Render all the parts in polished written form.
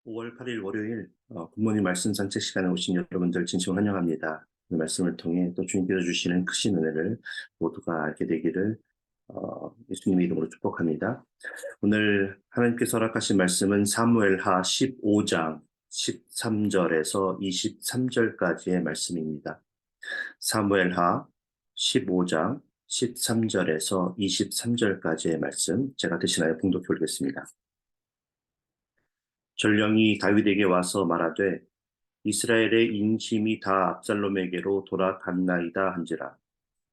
5월 8일 월요일 굿모닝 말씀 산책 시간에 오신 여러분들 진심으로 환영합니다. 그 말씀을 통해 또 주님께서 주시는 크신 은혜를 모두가 알게 되기를 예수님의 이름으로 축복합니다. 오늘 하나님께서 허락하신 말씀은 사무엘하 15장 13절에서 23절까지의 말씀입니다. 사무엘하 15장 13절에서 23절까지의 말씀 제가 대신하여 봉독해 올리겠습니다. 전령이 다윗에게 와서 말하되 이스라엘의 인심이 다 압살롬에게로 돌아갔나이다 한지라.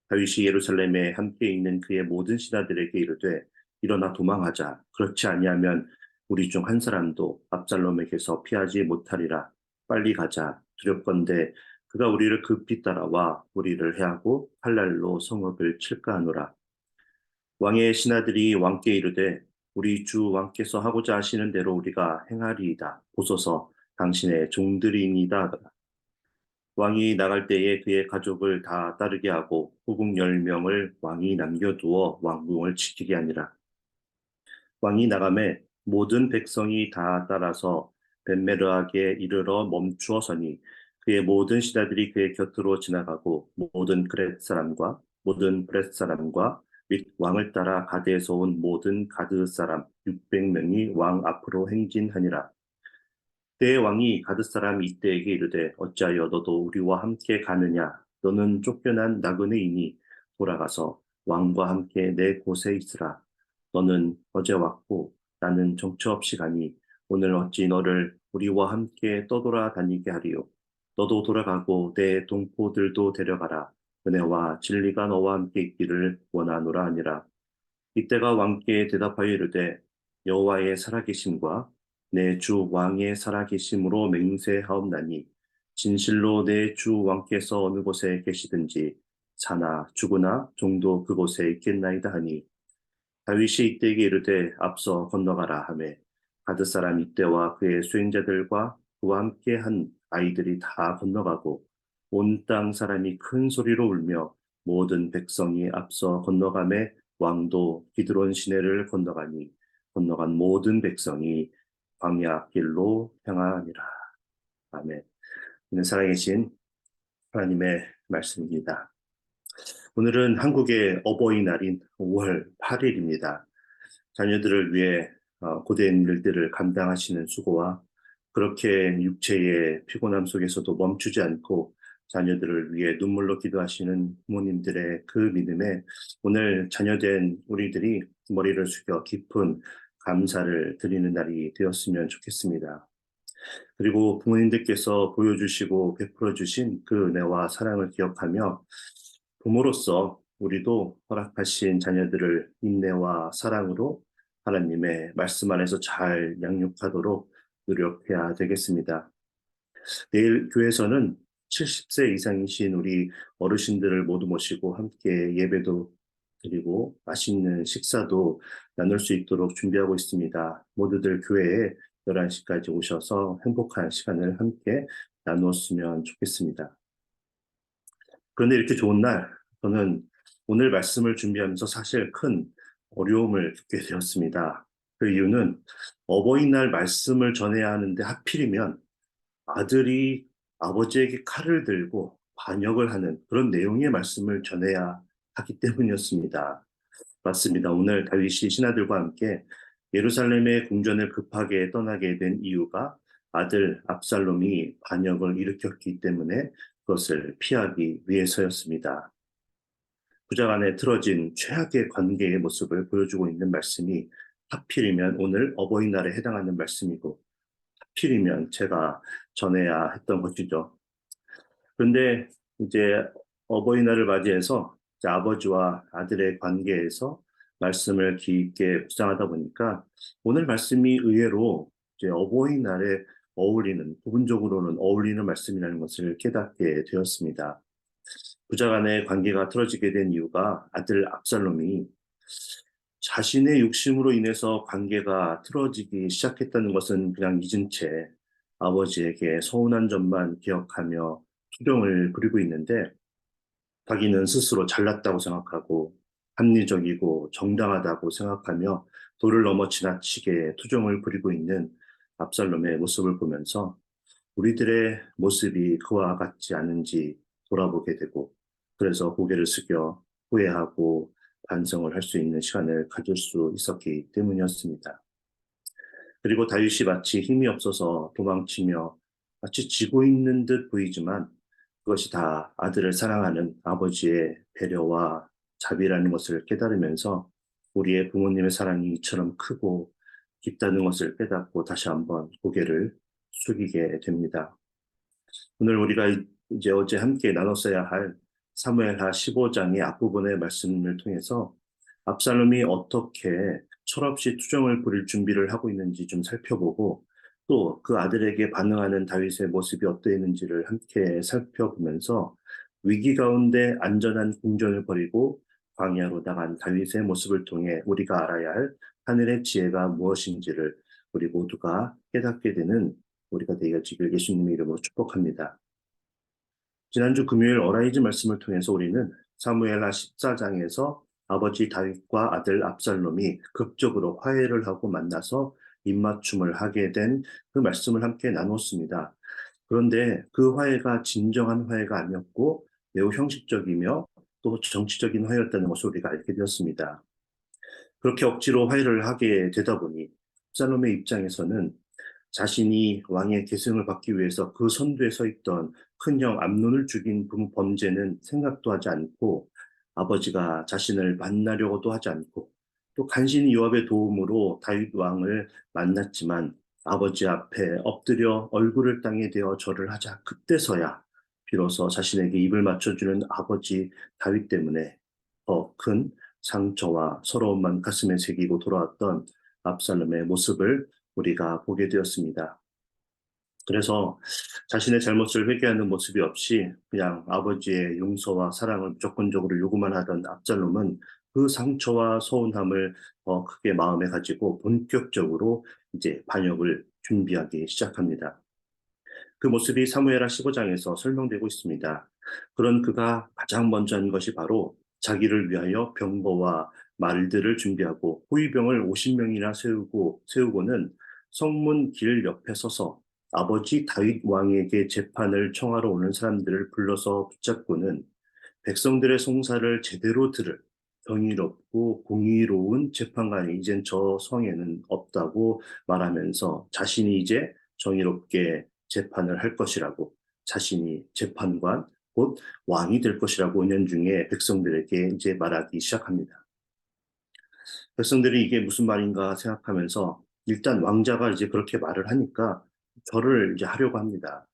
다윗이 예루살렘에 함께 있는 그의 모든 신하들에게 이르되 일어나 도망하자. 그렇지 아니하면 우리 중 한 사람도 압살롬에게서 피하지 못하리라. 빨리 가자. 두렵건대 그가 우리를 급히 따라와 우리를 해하고 칼날로 성읍을 칠까 하노라. 왕의 신하들이 왕께 이르되 우리 주 왕께서 하고자 하시는 대로 우리가 행하리이다. 보소서 당신의 종들이니이다 하더라. 왕이 나갈 때에 그의 가족을 다 따르게 하고 후궁 10명을 왕이 남겨두어 왕궁을 지키게 하니라. 왕이 나가매 모든 백성이 다 따라서 벳메르하게 이르러 멈추어 서니 그의 모든 신하들이 그의 곁으로 지나가고 모든 그렛 사람과 모든 브렛 사람과 및 왕을 따라 가드에서 온 모든 가드 사람 600명이 왕 앞으로 행진하니라. 때에 왕이 가드 사람 이때에게 이르되 어찌하여 너도 우리와 함께 가느냐? 너는 쫓겨난 나그네이니 돌아가서 왕과 함께 내 곳에 있으라. 너는 어제 왔고 나는 정처 없이 가니 오늘 어찌 너를 우리와 함께 떠돌아다니게 하리요. 너도 돌아가고 내 동포들도 데려가라. 은혜와 진리가 너와 함께 있기를 원하노라 하니라. 이때가 왕께 대답하여 이르되 여호와의 살아계심과 내 주 왕의 살아계심으로 맹세하옵나니 진실로 내 주 왕께서 어느 곳에 계시든지 사나 죽으나 종도 그곳에 있겠나이다 하니 다윗이 이때에게 이르되 앞서 건너가라 하매 가드 사람 이때와 그의 수행자들과 그와 함께 한 아이들이 다 건너가고 온 땅 사람이 큰 소리로 울며 모든 백성이 앞서 건너가매 왕도 기드론 시내를 건너가니 건너간 모든 백성이 광야 길로 향하니라. 아멘. 이는 살아계신 하나님의 말씀입니다. 오늘은 한국의 어버이날인 5월 8일입니다. 자녀들을 위해 고된 일들을 감당하시는 수고와 그렇게 육체의 피곤함 속에서도 멈추지 않고 자녀들을 위해 눈물로 기도하시는 부모님들의 그 믿음에 오늘 자녀된 우리들이 머리를 숙여 깊은 감사를 드리는 날이 되었으면 좋겠습니다. 그리고 부모님들께서 보여주시고 베풀어 주신 그 은혜와 사랑을 기억하며 부모로서 우리도 허락하신 자녀들을 인내와 사랑으로 하나님의 말씀 안에서 잘 양육하도록 노력해야 되겠습니다. 내일 교회에서는 70세 이상이신 우리 어르신들을 모두 모시고 함께 예배도 드리고 맛있는 식사도 나눌 수 있도록 준비하고 있습니다. 모두들 교회에 11시까지 오셔서 행복한 시간을 함께 나누었으면 좋겠습니다. 그런데 이렇게 좋은 날, 저는 오늘 말씀을 준비하면서 사실 큰 어려움을 겪게 되었습니다. 그 이유는 어버이날 말씀을 전해야 하는데 하필이면 아들이 아버지에게 칼을 들고 반역을 하는 그런 내용의 말씀을 전해야 하기 때문이었습니다. 맞습니다. 오늘 다윗이 신하들과 함께 예루살렘의 궁전을 급하게 떠나게 된 이유가 아들 압살롬이 반역을 일으켰기 때문에 그것을 피하기 위해서였습니다. 부자간에 틀어진 최악의 관계의 모습을 보여주고 있는 말씀이 하필이면 오늘 어버이날에 해당하는 말씀이고 하필이면 제가 전해야 했던 것이죠. 그런데 이제 어버이날을 맞이해서 이제 아버지와 아들의 관계에서 말씀을 깊게 묵상하다 보니까 오늘 말씀이 의외로 이제 어버이날에 어울리는, 부분적으로는 어울리는 말씀이라는 것을 깨닫게 되었습니다. 부자 간의 관계가 틀어지게 된 이유가 아들 압살롬이 자신의 욕심으로 인해서 관계가 틀어지기 시작했다는 것은 그냥 잊은 채 아버지에게 서운한 점만 기억하며 투정을 부리고 있는데 자기는 스스로 잘났다고 생각하고 합리적이고 정당하다고 생각하며 도를 넘어 지나치게 투정을 부리고 있는 압살롬의 모습을 보면서 우리들의 모습이 그와 같지 않은지 돌아보게 되고, 그래서 고개를 숙여 후회하고 반성을 할 수 있는 시간을 가질 수 있었기 때문이었습니다. 그리고 다윗이 마치 힘이 없어서 도망치며 마치 지고 있는 듯 보이지만 그것이 다 아들을 사랑하는 아버지의 배려와 자비라는 것을 깨달으면서 우리의 부모님의 사랑이 이처럼 크고 깊다는 것을 깨닫고 다시 한번 고개를 숙이게 됩니다. 오늘 우리가 이제 어제 함께 나눴어야 할 사무엘하 15장의 앞부분의 말씀을 통해서 압살롬이 어떻게 철없이 투정을 부릴 준비를 하고 있는지 좀 살펴보고 또 그 아들에게 반응하는 다윗의 모습이 어떠했는지를 함께 살펴보면서 위기 가운데 안전한 궁전을 버리고 광야로 나간 다윗의 모습을 통해 우리가 알아야 할 하늘의 지혜가 무엇인지를 우리 모두가 깨닫게 되는 우리가 되어지길 예수님의 이름으로 축복합니다. 지난주 금요일 어라이즈 말씀을 통해서 우리는 사무엘하 14장에서 아버지 다윗과 아들 압살롬이 극적으로 화해를 하고 만나서 입맞춤을 하게 된 그 말씀을 함께 나눴습니다. 그런데 그 화해가 진정한 화해가 아니었고 매우 형식적이며 또 정치적인 화해였다는 것을 우리가 알게 되었습니다. 그렇게 억지로 화해를 하게 되다 보니 압살롬의 입장에서는 자신이 왕의 계승을 받기 위해서 그 선두에 서 있던 큰형 암논을 죽인 범죄는 생각도 하지 않고 아버지가 자신을 만나려고도 하지 않고 또 간신히 요압의 도움으로 다윗 왕을 만났지만 아버지 앞에 엎드려 얼굴을 땅에 대어 절을 하자 그때서야 비로소 자신에게 입을 맞춰주는 아버지 다윗 때문에 더 큰 상처와 서러움만 가슴에 새기고 돌아왔던 압살롬의 모습을 우리가 보게 되었습니다. 그래서 자신의 잘못을 회개하는 모습이 없이 그냥 아버지의 용서와 사랑을 무조건적으로 요구만 하던 압살롬은 그 상처와 서운함을 더 크게 마음에 가지고 본격적으로 이제 반역을 준비하기 시작합니다. 그 모습이 사무엘하 15장에서 설명되고 있습니다. 그런 그가 가장 먼저 한 것이 바로 자기를 위하여 병거와 말들을 준비하고 호위병을 50명이나 세우고는 성문 길 옆에 서서 아버지 다윗 왕에게 재판을 청하러 오는 사람들을 불러서 붙잡고는 백성들의 송사를 제대로 들을 정의롭고 공의로운 재판관이 이젠 저 성에는 없다고 말하면서 자신이 이제 정의롭게 재판을 할 것이라고 자신이 재판관 곧 왕이 될 것이라고 은연중에 백성들에게 이제 말하기 시작합니다. 백성들이 이게 무슨 말인가 생각하면서 일단 왕자가 이제 그렇게 말을 하니까 절을 이제 하려고 합니다.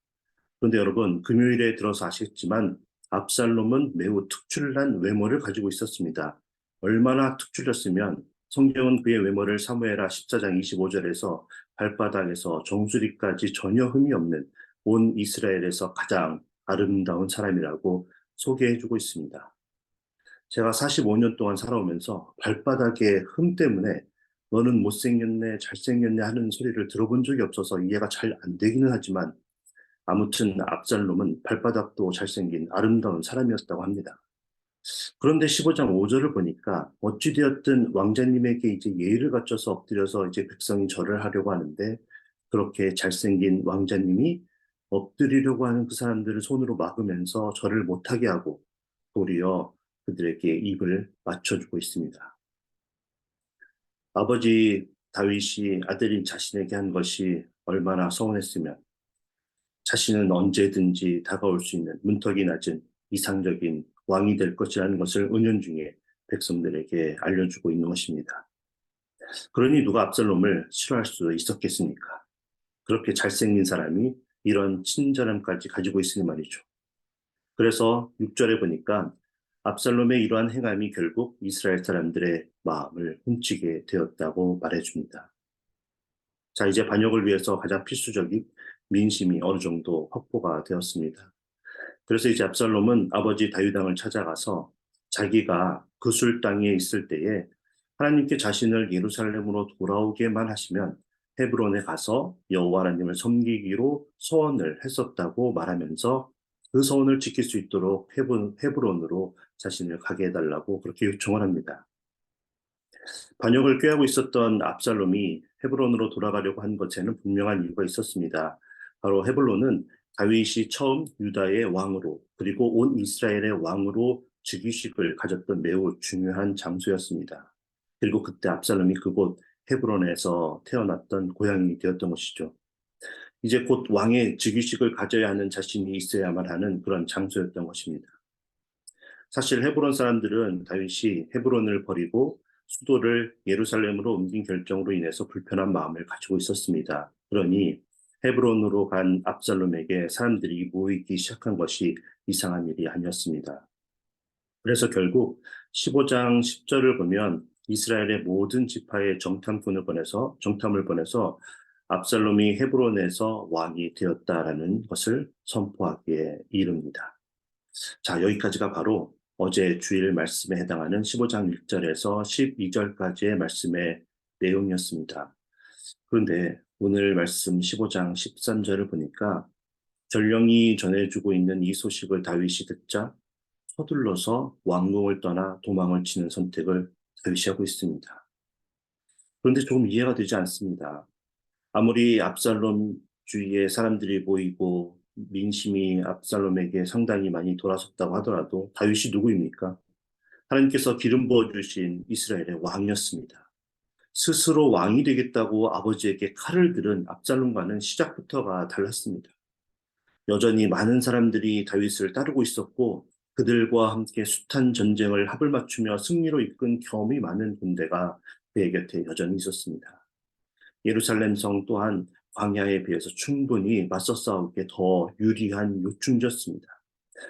그런데 여러분, 금요일에 들어서 아시겠지만 압살롬은 매우 특출난 외모를 가지고 있었습니다. 얼마나 특출났으면 성경은 그의 외모를 사무엘하 14장 25절에서 발바닥에서 정수리까지 전혀 흠이 없는 온 이스라엘에서 가장 아름다운 사람이라고 소개해주고 있습니다. 제가 45년 동안 살아오면서 발바닥의 흠 때문에 너는 못생겼네, 잘생겼네 하는 소리를 들어본 적이 없어서 이해가 잘 안 되기는 하지만 아무튼 압살롬은 발바닥도 잘생긴 아름다운 사람이었다고 합니다. 그런데 15장 5절을 보니까 어찌되었든 왕자님에게 이제 예의를 갖춰서 엎드려서 이제 백성이 절을 하려고 하는데 그렇게 잘생긴 왕자님이 엎드리려고 하는 그 사람들을 손으로 막으면서 절을 못하게 하고 도리어 그들에게 입을 맞춰주고 있습니다. 아버지 다윗이 아들인 자신에게 한 것이 얼마나 서운했으면 자신은 언제든지 다가올 수 있는 문턱이 낮은 이상적인 왕이 될 것이라는 것을 은연중에 백성들에게 알려주고 있는 것입니다. 그러니 누가 압살롬을 싫어할 수 있었겠습니까? 그렇게 잘생긴 사람이 이런 친절함까지 가지고 있으니 말이죠. 그래서 6절에 보니까 압살롬의 이러한 행함이 결국 이스라엘 사람들의 마음을 훔치게 되었다고 말해줍니다. 자, 이제 반역을 위해서 가장 필수적인 민심이 어느 정도 확보가 되었습니다. 그래서 이제 압살롬은 아버지 다윗 왕을 찾아가서 자기가 그술 땅에 있을 때에 하나님께 자신을 예루살렘으로 돌아오게만 하시면 헤브론에 가서 여호와 하나님을 섬기기로 소원을 했었다고 말하면서 그 소원을 지킬 수 있도록 헤브론으로 자신을 가게 해달라고 그렇게 요청을 합니다. 반역을 꾀하고 있었던 압살롬이 헤브론으로 돌아가려고 한 것에는 분명한 이유가 있었습니다. 바로 헤브론은 다윗이 처음 유다의 왕으로 그리고 온 이스라엘의 왕으로 즉위식을 가졌던 매우 중요한 장소였습니다. 그리고 그때 압살롬이 그곳 헤브론에서 태어났던 고향이 되었던 것이죠. 이제 곧 왕의 즉위식을 가져야 하는 자신이 있어야만 하는 그런 장소였던 것입니다. 사실 헤브론 사람들은 다윗이 헤브론을 버리고 수도를 예루살렘으로 옮긴 결정으로 인해서 불편한 마음을 가지고 있었습니다. 그러니 헤브론으로 간 압살롬에게 사람들이 모이기 시작한 것이 이상한 일이 아니었습니다. 그래서 결국 15장 10절을 보면 이스라엘의 모든 지파의 정탐을 보내서 압살롬이 헤브론에서 왕이 되었다라는 것을 선포하기에 이릅니다. 자, 여기까지가 바로 어제 주일 말씀에 해당하는 15장 1절에서 12절까지의 말씀의 내용이었습니다. 그런데 오늘 말씀 15장 13절을 보니까 전령이 전해주고 있는 이 소식을 다윗이 듣자 서둘러서 왕궁을 떠나 도망을 치는 선택을 다윗이 하고 있습니다. 그런데 조금 이해가 되지 않습니다. 아무리 압살롬 주위에 사람들이 모이고 민심이 압살롬에게 상당히 많이 돌아섰다고 하더라도 다윗이 누구입니까? 하나님께서 기름 부어주신 이스라엘의 왕이었습니다. 스스로 왕이 되겠다고 아버지에게 칼을 들은 압살롬과는 시작부터가 달랐습니다. 여전히 많은 사람들이 다윗을 따르고 있었고 그들과 함께 숱한 전쟁을 합을 맞추며 승리로 이끈 경험이 많은 군대가 그의 곁에 여전히 있었습니다. 예루살렘 성 또한 광야에 비해서 충분히 맞서 싸우기에 더 유리한 요충지였습니다.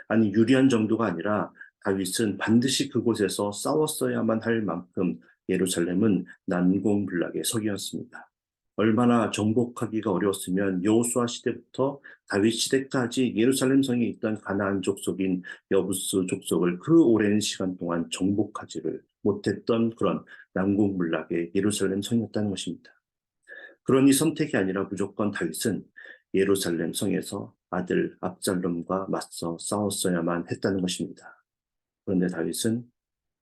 아니, 유리한 정도가 아니라 다윗은 반드시 그곳에서 싸웠어야만 할 만큼 예루살렘은 난공불락의 석이었습니다. 얼마나 정복하기가 어려웠으면 여호수아 시대부터 다윗 시대까지 예루살렘 성에 있던 가나안 족속인 여부스 족속을 그 오랜 시간 동안 정복하지를 못했던 그런 난공불락의 예루살렘 성이었다는 것입니다. 그러니 선택이 아니라 무조건 다윗은 예루살렘 성에서 아들 압살롬과 맞서 싸웠어야만 했다는 것입니다. 그런데 다윗은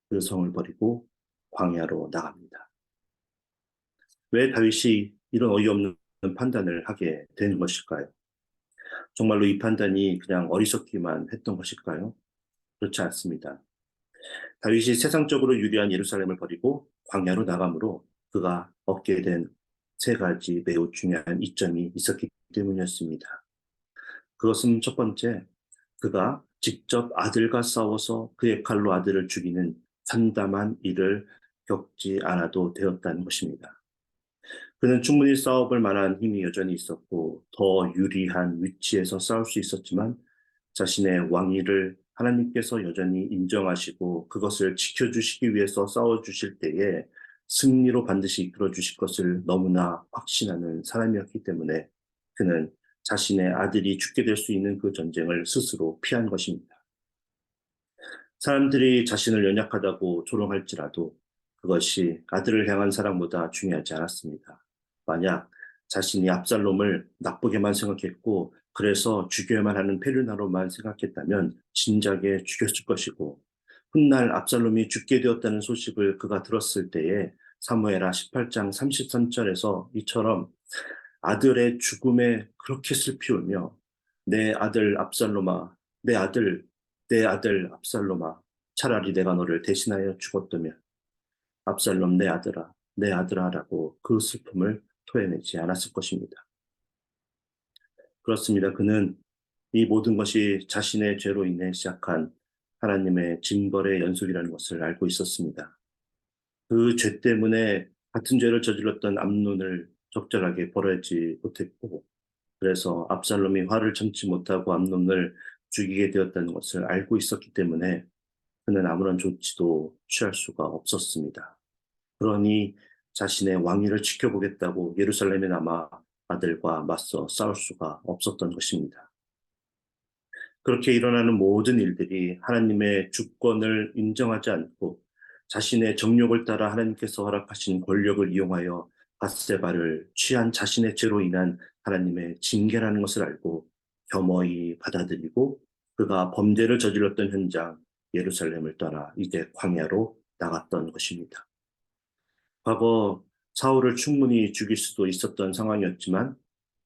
그 성을 버리고 광야로 나갑니다. 왜 다윗이 이런 어이없는 판단을 하게 되는 것일까요? 정말로 이 판단이 그냥 어리석기만 했던 것일까요? 그렇지 않습니다. 다윗이 세상적으로 유리한 예루살렘을 버리고 광야로 나감으로 그가 얻게 된 세 가지 매우 중요한 이점이 있었기 때문이었습니다. 그것은 첫 번째, 그가 직접 아들과 싸워서 그의 칼로 아들을 죽이는 참담한 일을 겪지 않아도 되었다는 것입니다. 그는 충분히 싸워볼 만한 힘이 여전히 있었고 더 유리한 위치에서 싸울 수 있었지만 자신의 왕위를 하나님께서 여전히 인정하시고 그것을 지켜주시기 위해서 싸워주실 때에 승리로 반드시 이끌어 주실 것을 너무나 확신하는 사람이었기 때문에 그는 자신의 아들이 죽게 될 수 있는 그 전쟁을 스스로 피한 것입니다. 사람들이 자신을 연약하다고 조롱할지라도 그것이 아들을 향한 사랑보다 중요하지 않았습니다. 만약 자신이 압살롬을 나쁘게만 생각했고 그래서 죽여야만 하는 페르나로만 생각했다면 진작에 죽였을 것이고 훗날 압살롬이 죽게 되었다는 소식을 그가 들었을 때에 사무엘하 18장 33절에서 이처럼 아들의 죽음에 그렇게 슬피 울며 내 아들 압살롬아 내 아들 압살롬아 차라리 내가 너를 대신하여 죽었다면 압살롬 내 아들아라고 그 슬픔을 토해내지 않았을 것입니다. 그렇습니다. 그는 이 모든 것이 자신의 죄로 인해 시작한 하나님의 징벌의 연속이라는 것을 알고 있었습니다. 그 죄 때문에 같은 죄를 저질렀던 암논을 적절하게 벌하지 못했고 그래서 압살롬이 화를 참지 못하고 암논을 죽이게 되었다는 것을 알고 있었기 때문에 그는 아무런 조치도 취할 수가 없었습니다. 그러니 자신의 왕위를 지켜보겠다고 예루살렘에 남아 아들과 맞서 싸울 수가 없었던 것입니다. 그렇게 일어나는 모든 일들이 하나님의 주권을 인정하지 않고 자신의 정욕을 따라 하나님께서 허락하신 권력을 이용하여 밧세바를 취한 자신의 죄로 인한 하나님의 징계라는 것을 알고 겸허히 받아들이고 그가 범죄를 저질렀던 현장 예루살렘을 떠나 이제 광야로 나갔던 것입니다. 과거 사울을 충분히 죽일 수도 있었던 상황이었지만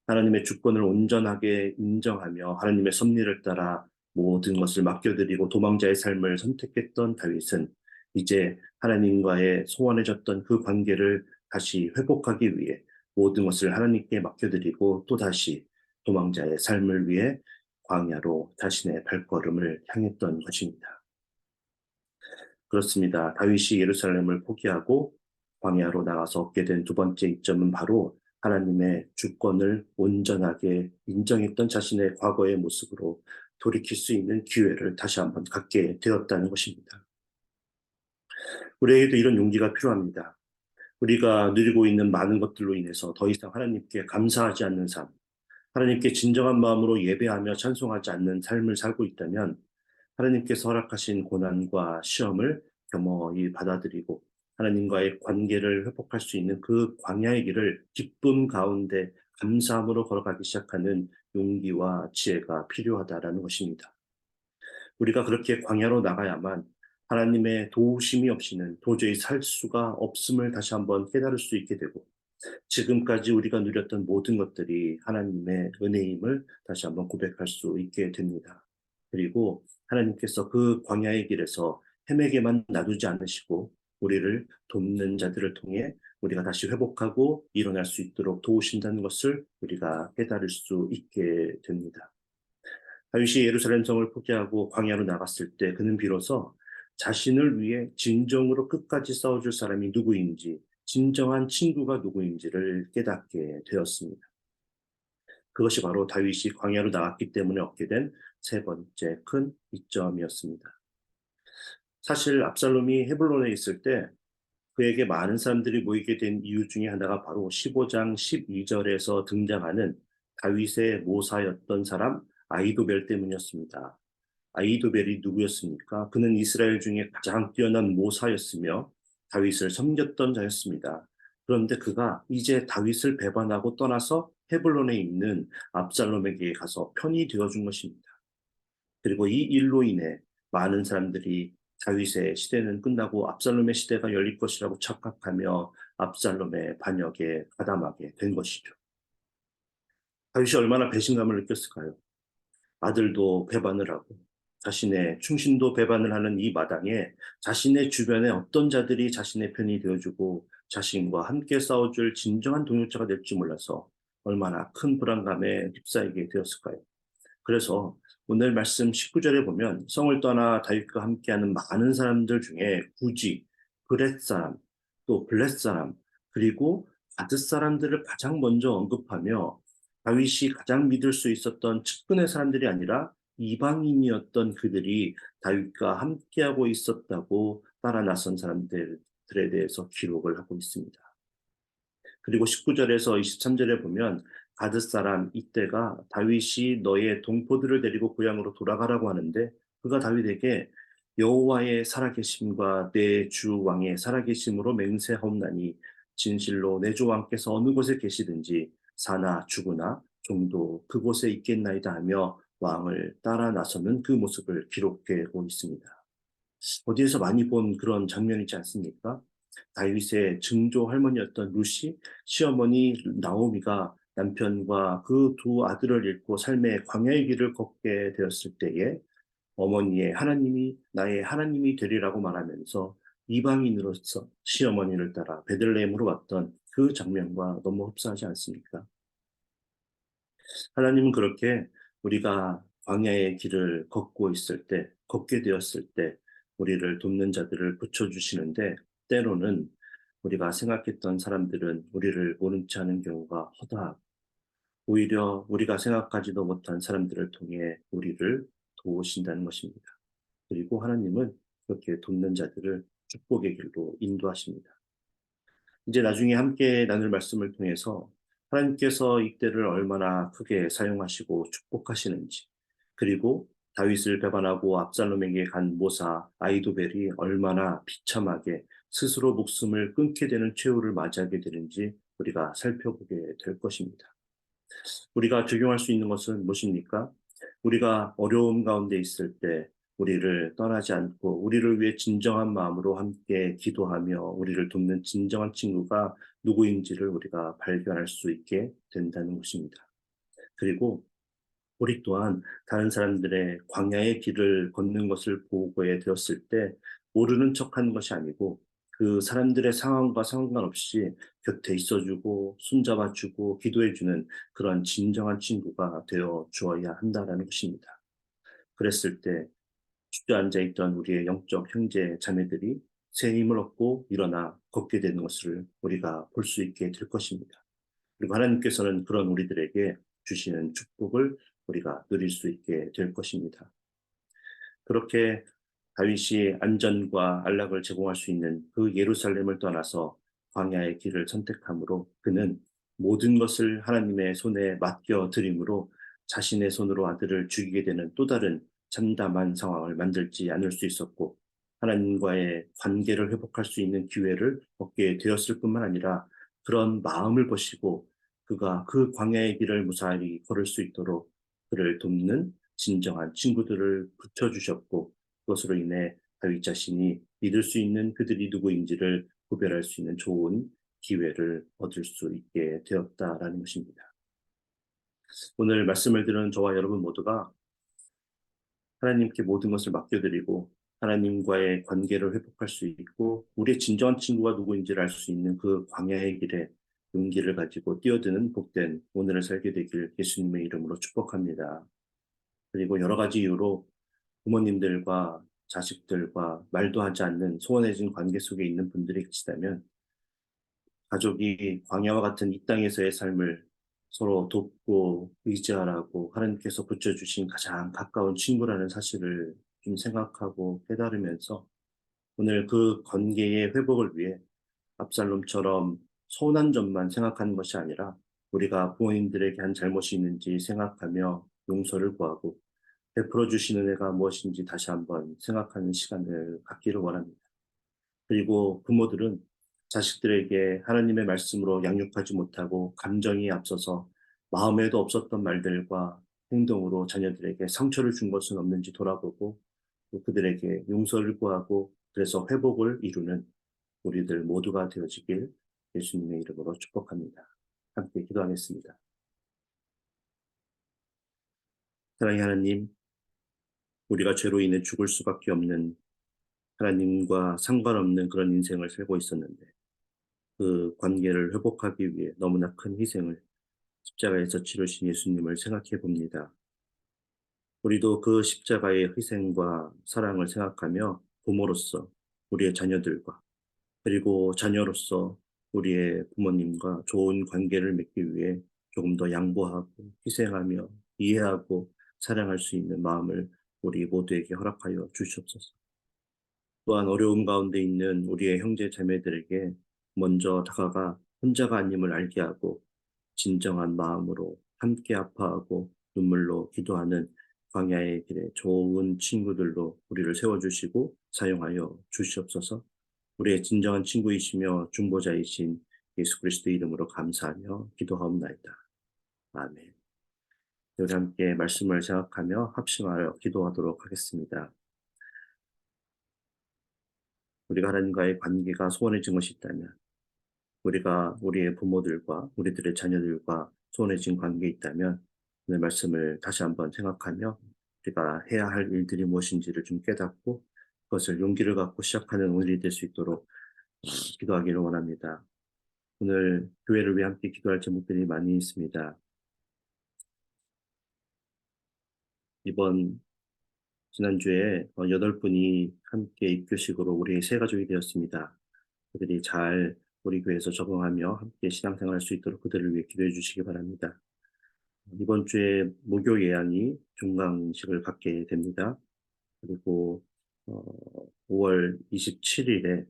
하나님의 주권을 온전하게 인정하며 하나님의 섭리를 따라 모든 것을 맡겨드리고 도망자의 삶을 선택했던 다윗은 이제 하나님과의 소원해졌던 그 관계를 다시 회복하기 위해 모든 것을 하나님께 맡겨드리고 또다시 도망자의 삶을 위해 광야로 자신의 발걸음을 향했던 것입니다. 그렇습니다. 다윗이 예루살렘을 포기하고 광야로 나가서 얻게 된 두 번째 이점은 바로 하나님의 주권을 온전하게 인정했던 자신의 과거의 모습으로 돌이킬 수 있는 기회를 다시 한번 갖게 되었다는 것입니다. 우리에게도 이런 용기가 필요합니다. 우리가 누리고 있는 많은 것들로 인해서 더 이상 하나님께 감사하지 않는 삶, 하나님께 진정한 마음으로 예배하며 찬송하지 않는 삶을 살고 있다면 하나님께서 허락하신 고난과 시험을 겸허히 받아들이고 하나님과의 관계를 회복할 수 있는 그 광야의 길을 기쁨 가운데 감사함으로 걸어가기 시작하는 용기와 지혜가 필요하다라는 것입니다. 우리가 그렇게 광야로 나가야만 하나님의 도우심이 없이는 도저히 살 수가 없음을 다시 한번 깨달을 수 있게 되고 지금까지 우리가 누렸던 모든 것들이 하나님의 은혜임을 다시 한번 고백할 수 있게 됩니다. 그리고 하나님께서 그 광야의 길에서 헤매게만 놔두지 않으시고 우리를 돕는 자들을 통해 우리가 다시 회복하고 일어날 수 있도록 도우신다는 것을 우리가 깨달을 수 있게 됩니다. 다윗이 예루살렘 성을 포기하고 광야로 나갔을 때 그는 비로소 자신을 위해 진정으로 끝까지 싸워줄 사람이 누구인지 진정한 친구가 누구인지를 깨닫게 되었습니다. 그것이 바로 다윗이 광야로 나갔기 때문에 얻게 된 세 번째 큰 이점이었습니다. 사실 압살롬이 헤블론에 있을 때 그에게 많은 사람들이 모이게 된 이유 중에 하나가 바로 15장 12절에서 등장하는 다윗의 모사였던 사람 아히도벨 때문이었습니다. 아히도벨이 누구였습니까? 그는 이스라엘 중에 가장 뛰어난 모사였으며 다윗을 섬겼던 자였습니다. 그런데 그가 이제 다윗을 배반하고 떠나서 헤블론에 있는 압살롬에게 가서 편이 되어준 것입니다. 그리고 이 일로 인해 많은 사람들이 다윗의 시대는 끝나고 압살롬의 시대가 열릴 것이라고 착각하며 압살롬의 반역에 가담하게 된 것이죠. 다윗이 얼마나 배신감을 느꼈을까요? 아들도 배반을 하고 자신의 충신도 배반을 하는 이 마당에 자신의 주변에 어떤 자들이 자신의 편이 되어주고 자신과 함께 싸워줄 진정한 동역자가 될지 몰라서 얼마나 큰 불안감에 휩싸이게 되었을까요? 그래서 오늘 말씀 19절에 보면 성을 떠나 다윗과 함께하는 많은 사람들 중에 굳이 그렛 사람, 또 블렛 사람, 그리고 가드 사람들을 가장 먼저 언급하며 다윗이 가장 믿을 수 있었던 측근의 사람들이 아니라 이방인이었던 그들이 다윗과 함께하고 있었다고 따라 나선 사람들에 대해서 기록을 하고 있습니다. 그리고 19절에서 23절에 보면 가드 사람 이때가 다윗이 너의 동포들을 데리고 고향으로 돌아가라고 하는데 그가 다윗에게 여호와의 살아계심과 내 주 왕의 살아계심으로 맹세하옵나니 진실로 내 주 왕께서 어느 곳에 계시든지 사나 죽으나 종도 그곳에 있겠나이다 하며 왕을 따라 나서는 그 모습을 기록되고 있습니다. 어디에서 많이 본 그런 장면이지 않습니까? 다윗의 증조 할머니였던 루시, 시어머니 나오미가 남편과 그 두 아들을 잃고 삶의 광야의 길을 걷게 되었을 때에 어머니의 하나님이 나의 하나님이 되리라고 말하면서 이방인으로서 시어머니를 따라 베들레헴으로 왔던 그 장면과 너무 흡사하지 않습니까? 하나님은 그렇게 우리가 광야의 길을 걷고 있을 때, 걷게 되었을 때, 우리를 돕는 자들을 붙여주시는데, 때로는 우리가 생각했던 사람들은 우리를 모른 체 하는 경우가 허다하고, 오히려 우리가 생각하지도 못한 사람들을 통해 우리를 도우신다는 것입니다. 그리고 하나님은 그렇게 돕는 자들을 축복의 길로 인도하십니다. 이제 나중에 함께 나눌 말씀을 통해서 하나님께서 이때를 얼마나 크게 사용하시고 축복하시는지, 그리고 다윗을 배반하고 압살롬에게 간 모사 아이도벨이 얼마나 비참하게 스스로 목숨을 끊게 되는 최후를 맞이하게 되는지 우리가 살펴보게 될 것입니다. 우리가 적용할 수 있는 것은 무엇입니까? 우리가 어려움 가운데 있을 때 우리를 떠나지 않고 우리를 위해 진정한 마음으로 함께 기도하며 우리를 돕는 진정한 친구가 누구인지를 우리가 발견할 수 있게 된다는 것입니다. 그리고 우리 또한 다른 사람들의 광야의 길을 걷는 것을 보게 되었을 때 모르는 척하는 것이 아니고 그 사람들의 상황과 상관없이 곁에 있어주고 손잡아주고 기도해주는 그런 진정한 친구가 되어 주어야 한다는 것입니다. 그랬을 때 주저앉아 있던 우리의 영적 형제 자매들이 새 힘을 얻고 일어나 걷게 되는 것을 우리가 볼 수 있게 될 것입니다. 그리고 하나님께서는 그런 우리들에게 주시는 축복을 우리가 누릴 수 있게 될 것입니다. 그렇게 다윗이 안전과 안락을 제공할 수 있는 그 예루살렘을 떠나서 광야의 길을 선택함으로 그는 모든 것을 하나님의 손에 맡겨 드림으로 자신의 손으로 아들을 죽이게 되는 또 다른 참담한 상황을 만들지 않을 수 있었고 하나님과의 관계를 회복할 수 있는 기회를 얻게 되었을 뿐만 아니라 그런 마음을 보시고 그가 그 광야의 길을 무사히 걸을 수 있도록 그를 돕는 진정한 친구들을 붙여주셨고 그것으로 인해 다윗 자신이 믿을 수 있는 그들이 누구인지를 구별할 수 있는 좋은 기회를 얻을 수 있게 되었다라는 것입니다. 오늘 말씀을 들은 저와 여러분 모두가 하나님께 모든 것을 맡겨드리고 하나님과의 관계를 회복할 수 있고 우리의 진정한 친구가 누구인지를 알 수 있는 그 광야의 길에 용기를 가지고 뛰어드는 복된 오늘을 살게 되길 예수님의 이름으로 축복합니다. 그리고 여러 가지 이유로 부모님들과 자식들과 말도 하지 않는 소원해진 관계 속에 있는 분들이 계시다면 가족이 광야와 같은 이 땅에서의 삶을 서로 돕고 의지하라고 하나님께서 붙여주신 가장 가까운 친구라는 사실을 좀 생각하고 깨달으면서 오늘 그 관계의 회복을 위해 압살롬처럼 서운한 점만 생각하는 것이 아니라 우리가 부모님들에게 한 잘못이 있는지 생각하며 용서를 구하고 베풀어 주시는 은혜가 무엇인지 다시 한번 생각하는 시간을 갖기를 원합니다. 그리고 부모들은 자식들에게 하나님의 말씀으로 양육하지 못하고 감정이 앞서서 마음에도 없었던 말들과 행동으로 자녀들에게 상처를 준 것은 없는지 돌아보고 또 그들에게 용서를 구하고 그래서 회복을 이루는 우리들 모두가 되어지길 예수님의 이름으로 축복합니다. 함께 기도하겠습니다. 사랑의 하나님, 우리가 죄로 인해 죽을 수밖에 없는 하나님과 상관없는 그런 인생을 살고 있었는데 그 관계를 회복하기 위해 너무나 큰 희생을 십자가에서 치르신 예수님을 생각해 봅니다. 우리도 그 십자가의 희생과 사랑을 생각하며 부모로서 우리의 자녀들과 그리고 자녀로서 우리의 부모님과 좋은 관계를 맺기 위해 조금 더 양보하고 희생하며 이해하고 사랑할 수 있는 마음을 우리 모두에게 허락하여 주시옵소서. 또한 어려움 가운데 있는 우리의 형제 자매들에게 먼저 다가가 혼자가 아님을 알게 하고 진정한 마음으로 함께 아파하고 눈물로 기도하는 광야의 길에 좋은 친구들로 우리를 세워주시고 사용하여 주시옵소서. 우리의 진정한 친구이시며 중보자이신 예수 그리스도의 이름으로 감사하며 기도하옵나이다. 아멘. 우리 함께 말씀을 생각하며 합심하여 기도하도록 하겠습니다. 우리가 하나님과의 관계가 소원해진 것이 있다면 우리가 우리의 부모들과 우리들의 자녀들과 소원해진 관계에 있다면 오늘 말씀을 다시 한번 생각하며 우리가 해야 할 일들이 무엇인지를 좀 깨닫고 그것을 용기를 갖고 시작하는 오늘이 될 수 있도록 기도하기를 원합니다. 오늘 교회를 위해 함께 기도할 제목들이 많이 있습니다. 이번 지난주에 8분이 함께 입교식으로 우리 새 가족이 되었습니다. 그들이 잘 우리 교회에서 적응하며 함께 신앙생활할 수 있도록 그들을 위해 기도해 주시기 바랍니다. 이번 주에 무교 예양이 종강식을 갖게 됩니다. 그리고 5월 27일에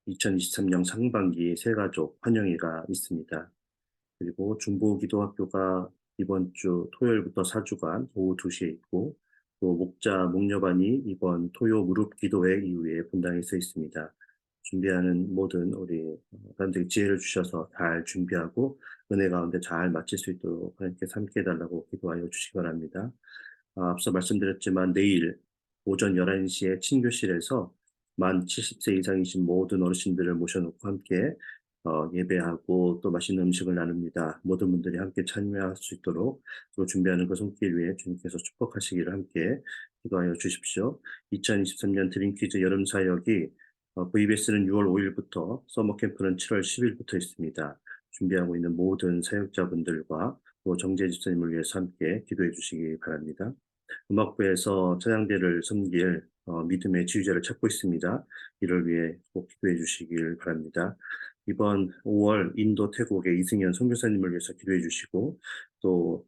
2023년 상반기 새가족 환영회가 있습니다. 그리고 중보기도학교가 이번 주 토요일부터 4주간 오후 2시에 있고 또 목자 목녀반이 이번 토요 무릎 기도회 이후에 본당에 서 있습니다. 준비하는 모든 우리 사람들이 지혜를 주셔서 잘 준비하고 은혜 가운데 잘 마칠 수 있도록 하나님께서 함께 해달라고 기도하여 주시기 바랍니다. 앞서 말씀드렸지만 내일 오전 11시에 친교실에서 만 70세 이상이신 모든 어르신들을 모셔놓고 함께 예배하고 또 맛있는 음식을 나눕니다. 모든 분들이 함께 참여할 수 있도록 또 준비하는 그 손길 위에 주님께서 축복하시기를 함께 기도하여 주십시오. 2023년 드림퀴즈 여름 사역이 VBS는 6월 5일부터 서머 캠프는 7월 10일부터 있습니다. 준비하고 있는 모든 사역자분들과 또 정재 집사님을 위해서 함께 기도해 주시기 바랍니다. 음악부에서 찬양대를 섬길 믿음의 지휘자를 찾고 있습니다. 이를 위해 꼭 기도해 주시길 바랍니다. 이번 5월 인도 태국의 이승현 선교사님을 위해서 기도해 주시고 또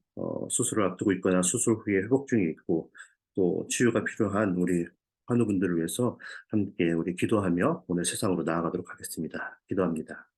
수술을 앞두고 있거나 수술 후에 회복 중에 있고 또 치유가 필요한 우리 환우분들을 위해서 함께 우리 기도하며 오늘 세상으로 나아가도록 하겠습니다. 기도합니다.